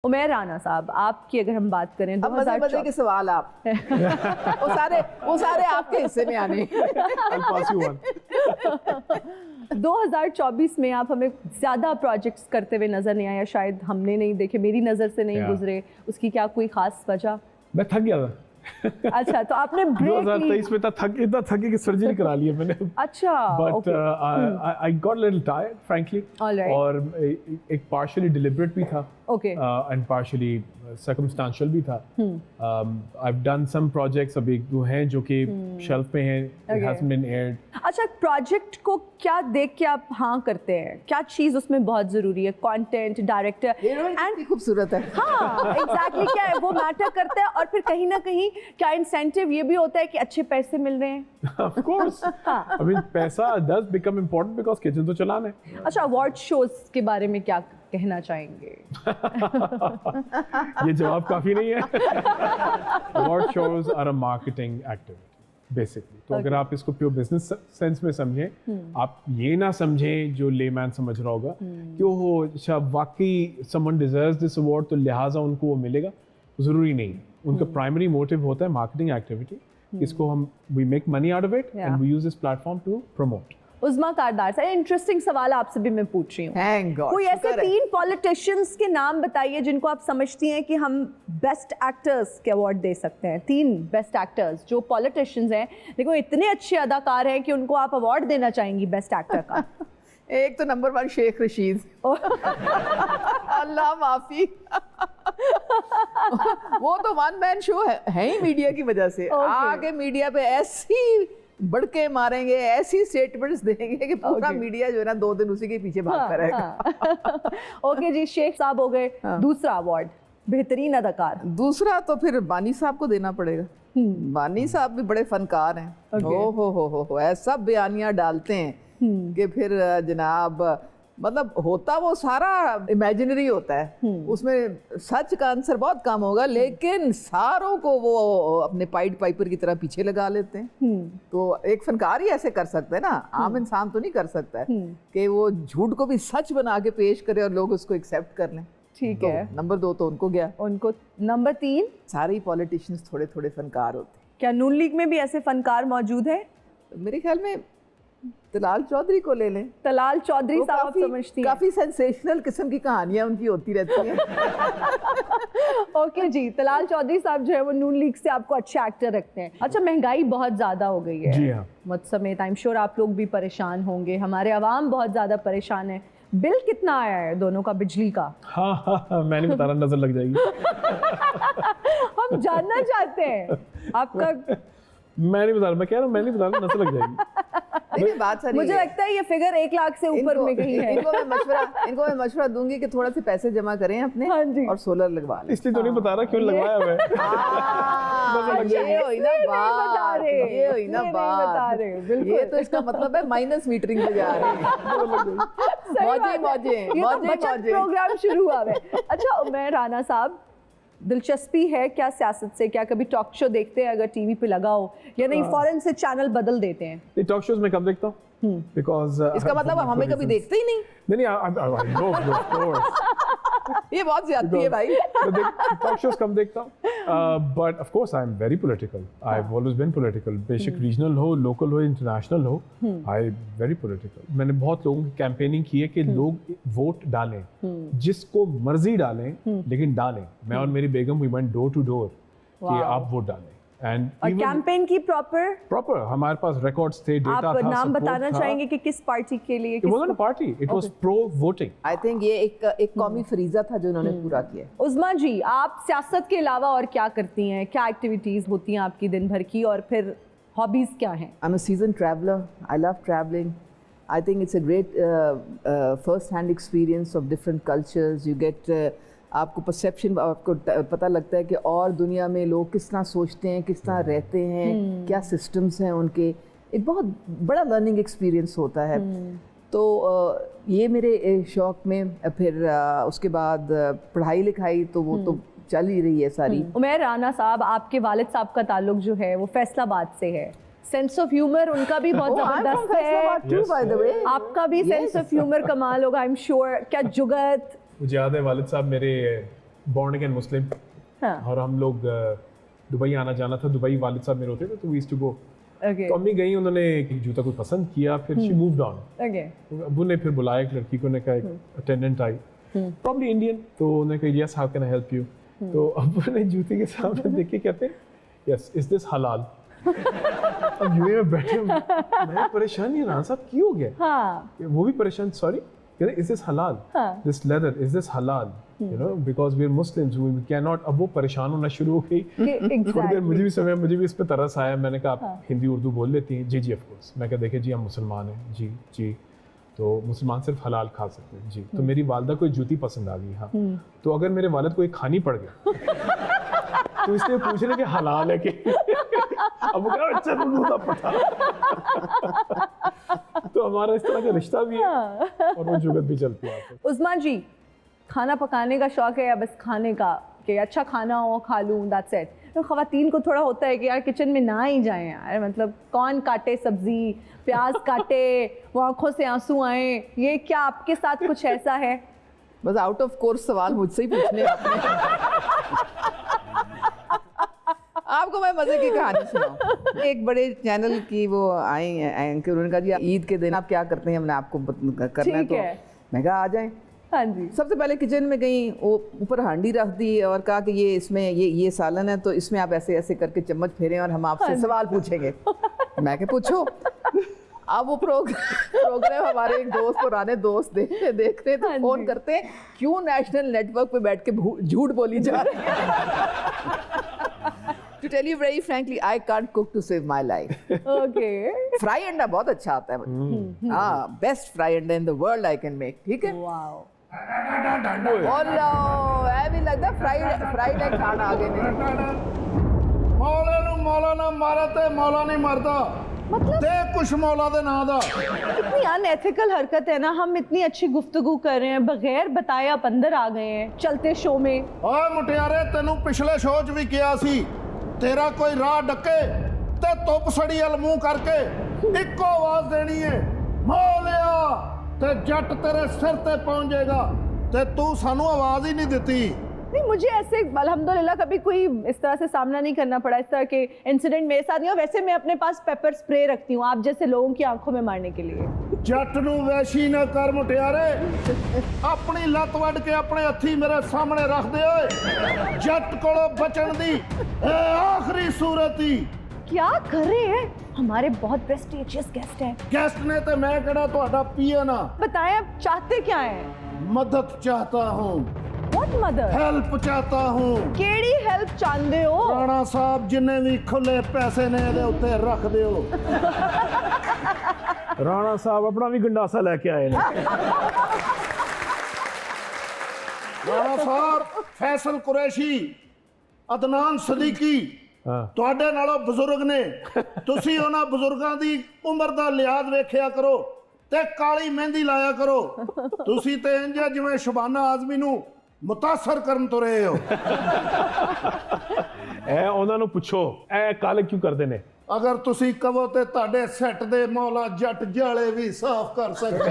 उमैर राना साहब, आपकी अगर हम बात करें, अब मजे के सवाल आप वो सारे आपके हिस्से में आने। 2024 में आप हमें ज़्यादा प्रोजेक्ट्स करते हुए नज़र नहीं आया, शायद हमने नहीं देखे, मेरी नज़र से नहीं गुजरे, उसकी क्या कोई ख़ास वजह? मैं थक गया था। अच्छा, तो आपने ब्रेक 2023 में इतना थके कि सर्जरी करा ली है मैंने। अच्छा, but I got little tired frankly, और एक पार्शियली डिलिबरेट भी था एंड पार्शियली सर्कमस्टेंशियल भी था। I have done some projects, अभी एक दो हैं जो कि शेल्फ पे हैं, इट हैजंट बीन एयर्ड। अच्छा, प्रोजेक्ट को क्या देख के आप हाँ करते हैं? क्या चीज़ उसमें बहुत ज़रूरी है? कंटेंट, डायरेक्टर एंड खूबसूरत है। हाँ एग्जैक्टली, क्या है वो मैटर करता है, और फिर कहीं ना कहीं क्या इंसेंटिव ये भी होता है कि अच्छे पैसे मिल रहे हैं? ऑफ कोर्स, आई मीन पैसा does become important because kitchen तो चलाना है। अच्छा, अवार्ड शोज के बारे में क्या कहना चाहेंगे? ये जवाब काफी नहीं है। Award shows are a marketing activity basically. तो अगर आप इसको प्योर बिजनेस सेंस में समझें, आप ये ना समझें जो लेमैन समझ रहा होगा कि वो अच्छा वाकई समवन डिजर्व्स दिस अवार्ड तो लिहाजा उनको वो मिलेगा, जरूरी नहीं। उनका प्राइमरी मोटिव होता है मार्केटिंग एक्टिविटी, इसको हम we make money out of it and we use this platform to promote. Uzma Kardar से इंटरेस्टिंग सवाल आपसे भी मैं पूछ रही हूँ। कोई ऐसे 3 पॉलिटिशियंस के नाम बताइए जिनको आप समझती हैं कि हम बेस्ट एक्टर्स के अवार्ड दे सकते हैं। 3 बेस्ट एक्टर्स जो पॉलिटिशियंस हैं, देखो इतने अच्छे अदाकार हैं कि उनको आप अवार्ड देना चाहेंगी बेस्ट एक्टर का। एक तो नंबर 1 शेख रशीद। अल्लाह माफी। वो तो वन मैन शो है ही मीडिया की वजह से। आगे मीडिया पे ऐसी बड़के मारेंगे, ऐसी स्टेटमेंट्स देंगे कि पूरा मीडिया जो है ना 2 दिन उसी के पीछे भागता रहेगा। ओके जी, शेख साहब हो गए। दूसरा अवार्ड बेहतरीन अदाकार। दूसरा तो फिर बानी साहब को देना पड़ेगा। बानी साहब भी बड़े फनकार हैं। हो ऐसा बयानियां डालते हैं कि फिर जनाब मतलब होता वो सारा इमेजिनरी होता है, उसमें सच का आंसर बहुत कम होगा, लेकिन सारों को वो अपने पाइड पाइपर की तरह पीछे लगा लेते हैं। तो एक फनकार ही ऐसे कर सकता है ना, आम इंसान तो नहीं कर सकता है कि वो झूठ को भी सच बना के पेश करे और लोग उसको एक्सेप्ट कर लें। ठीक है, नंबर 2 तो उनको गया। उनको नंबर 3 सारे ही पॉलिटिशियंस थोड़े थोड़े फनकार होते हैं। क्या नून लीग में भी ऐसे फनकार मौजूद है? मेरे ख्याल में तलाल चौधरी को ले लें। तलाल चौधरी साहब समझती हैं, काफी सेंसेशनल किस्म की कहानियां उनकी होती रहती हैं। ओके जी, तलाल चौधरी साहब जो है वो नून लीग से आपको अच्छे एक्टर रखते हैं। अच्छा, महंगाई बहुत ज्यादा हो गई है जी हाँ, मुझ समेत, आई एम श्योर आप लोग भी परेशान होंगे, हमारे अवाम बहुत ज्यादा परेशान है। बिल कितना आया है दोनों का बिजली का? हाँ, मैं नहीं बता रहा, नजर लग जाएगी। हम जानना चाहते हैं आपका। मैं नहीं बता रहा, मैं कह रहा हूँ मैं नहीं बता रहा, नजर लग जाएगी। नहीं, बात सारी मुझे लगता है ये फिगर 1 लाख से ऊपर में कहीं है। इनको मैं मशवरा दूंगी कि थोड़ा से पैसे जमा करें अपने। हाँ जी। और सोलर लगवा लें। इसलिए तो नहीं बता रहा क्यों लगवाया मैं। ये हुई ना बात, ये हुई ना बात, ये तो इसका मतलब है माइनस मीटरिंग पे जा रहे हैं। मौजे प्रोग्राम शुरू हुआ है। अच्छा उमैर राना साहब, दिलचस्पी है क्या सियासत से? क्या कभी टॉक शो देखते हैं अगर टीवी पे लगा हो, या नहीं फौरन से चैनल बदल देते हैं? टॉक शोज में कब देखता हूँ, बिकॉज इसका मतलब हमें कभी देखते ही नहीं। ये बहुत ज्यादती है भाई। टॉक शोज कम देखता हूँ, but of course I am very political. I have always been political, बेशक रीजनल हो, लोकल हो, इंटरनेशनल हो, आई वेरी पॉलिटिकल। मैंने बहुत लोगों की कैंपेनिंग की है कि लोग वोट डालें, जिसको मर्जी डालें, लेकिन डालें। मैं और मेरी बेगम we went door to door कि आप वोट डालें। और कैंपेन की प्रॉपर हमारे पास रिकॉर्ड्स थे, डेटा था। आप नाम बताना चाहेंगे कि किस पार्टी के लिए? It wasn't a party, it was pro voting. I think ये एक कौमी फरीजा था जो उन्होंने पूरा किया। उज़मा जी, आप सियासत के अलावा और क्या करती हैं? क्या एक्टिविटीज होती हैं आपकी दिन भर की, और फिर हॉबीज क्या हैं? I'm a seasoned traveler. I love traveling. I think it's a great first-hand experience of different cultures. You get आपको परसेप्शन, आपको पता लगता है कि और दुनिया में लोग किस तरह सोचते हैं, किस तरह रहते हैं, क्या सिस्टम्स हैं उनके। एक बहुत बड़ा लर्निंग एक्सपीरियंस होता है। तो ये मेरे शौक में, फिर उसके बाद पढ़ाई लिखाई तो वो तो चल ही रही है सारी। उमैर राना साहब, आपके वालिद साहब का ताल्लुक जो है वो फैसलाबाद से है। सेंस ऑफ ह्यूमर उनका भी बहुत जबरदस्त है। आपका भी सेंस ऑफ ह्यूमर कमाल होगा, आई एम श्योर। क्या जुगत? मुझे याद है वालिद साहब मेरे बॉर्न अगेन मुस्लिम, हाँ. और हम लोग दुबई आना जाना था, दुबई वालिद साहब मेरे होते थे, तो we used to go. Okay. तो अम्मी गई, उन्होंने एक जूता कोई पसंद किया, फिर शी मूव्ड ऑन। Okay. तो अब्बू ने फिर बुलाया एक लड़की को, ने कहा एक अटेंडेंट आई, प्रॉब्ली इंडियन, तो उन्होंने कहा yes how can I help you. तो अब्बू ने जूते के सामने देख के कहते हैं यस इज दिस हलाल। अब यूए में बैठे मैं परेशान, ये राना साहब क्यों हो गया? हाँ. वो भी परेशान, sorry is this halal, this leather is this halal, you know, because we are Muslims we can not. अब वो परेशान होना शुरू हो गई। थोड़ी देर मुझे भी समय, मुझे भी इस पे तरस आया। मैंने कहा आप हिंदी उर्दू बोल लेती हैं? जी जी ऑफ कोर्स। मैं कहा देखिए जी हम मुसलमान हैं। जी जी, तो मुसलमान सिर्फ हलाल खा सकते हैं। जी, तो मेरी वालदा को जूती पसंद आ गई। हाँ, तो अगर मेरे वालिद को एक खानी पड़ गया तो इसलिए पूछ रहे कि हलाल है कि अब वो कह रहा अच्छा जूता पड़ा। तो हमारा इस तरह का रिश्ता भी है और वो जुगत भी चलती है। उस्मान जी, खाना पकाने का शौक है या बस खाने का, कि अच्छा खाना हो खा लूँ, दैट्स इट? तो ख़वातीन को थोड़ा होता है कि यार किचन में ना ही जाएं यार, मतलब कौन काटे सब्जी, प्याज काटे, वो आंखों से आंसू आए, ये क्या आपके साथ कुछ ऐसा है? बस आउट ऑफ कोर्स सवाल मुझसे ही पूछने आपने। आपको मैं मजे की कहानी सुनाऊं। एक बड़े चैनल की वो आई एंकर, उन्होंने कहा जी ईद के दिन आप क्या करते हैं, हमने आपको करना है। तो मैं कहा आ जाएं। हाँ जी। सबसे पहले किचन में गई, वो ऊपर हांडी रख दी और कहा कि ये इसमें ये सालन है, तो इसमें आप ऐसे ऐसे करके चम्मच फेरें और हम आपसे सवाल पूछेंगे। मैं क्या पूछो? अब वो प्रोग्राम हमारे एक दोस्त, पुराने दोस्त देख रहे तो फोन करते हैं, क्यों नेशनल नेटवर्क पे बैठ के झूठ बोली जा रही है। To tell you very frankly, I can't cook to save my life. Okay. Fry अंडा बहुत अच्छा आता है। हाँ, बेस्ट फ्राई अंडा in the world I can make. ठीक है। Wow. बोलो, ऐ भी लगता फ्राइड एग खाना आगे नहीं। मौला ना मारा ते मौला नहीं मरदा, मतलब ते कुछ मौला दे ना दा। कितनी अनएथिकल हरकत है ना। हम इतनी अच्छी गुफ्तगू कर रहे हैं, बगैर बताए आप अंदर आ गए हैं चलते शो में। ओए मुटियारे, तेनू पिछले शो च भी किया सी, तेरा कोई राह डके ते धुप सड़ी अल मुंह करके इक्को आवाज देनी है, मौलिया, ते जट तेरे सिर ते पहुंच जाएगा, ते तू सानू आवाज ही नहीं देती। नहीं, मुझे ऐसे अल्हम्दुलिल्लाह कभी कोई इस तरह से सामना नहीं करना पड़ा, इस तरह के इंसिडेंट मेरे साथ नहीं हो। वैसे मैं अपने पास पेपर स्प्रे रखती हूँ आप जैसे लोगों की आंखों में मारने के लिए। जट नू वैशी ना कर मुटियारे, अपनी लत वड के अपने हथी मेरे सामने रख दे। ओए जट कोलों बचन दी ए आखिरी सूरत ही। क्या कर रहे हैं? हमारे बहुत प्रेस्टीजियस गेस्ट हैं। गेस्ट ने ते मैं कड़ा तुहाडा पिया ना। बताएं आप चाहते क्या हैं? मदद चाहता हूँ। What mother? हेल्प चाहता हूँ। केड़ी हेल्प चाहते हो? राणा साहब जिन्ने भी खुले पैसे ने दे उत्ते रख दियो। राणा साहब अपना भी गंडासा लेके आए ने। राणा साहब, फैसल कुरैशी, अदनान सदीकी ਤੁਹਾਡੇ ਨਾਲੋਂ ਬਜ਼ੁਰਗ ਨੇ, ਤੁਸੀਂ ਉਹਨਾਂ ਬਜ਼ੁਰਗਾਂ ਦੀ ਉਮਰ ਦਾ ਲਿਹਾਜ਼ ਵੇਖਿਆ ਕਰੋ ਤੇ ਕਾਲੀ ਮਹਿੰਦੀ ਲਾਇਆ ਕਰੋ। ਤੁਸੀਂ ਤੇ ਇੰਜ ਜਿਵੇਂ ਸ਼ਬਾਨਾ ਆਜ਼ਮੀ ਨੂੰ ਮੁਤਾਸਰ ਕਰਨ ਤੁਰੇ ਹੋ। ਇਹ ਉਹਨਾਂ ਨੂੰ ਪੁੱਛੋ ਇਹ ਕਾਲੇ ਕਿਉਂ ਕਰਦੇ ਨੇ। ਅਗਰ ਤੁਸੀਂ ਕਹੋ ਤੇ ਤੁਹਾਡੇ ਸੈੱਟ ਦੇ ਮੌਲਾ ਜੱਟ ਜਾਲੇ ਵੀ ਸਾਫ਼ ਕਰ ਸਕਦੇ।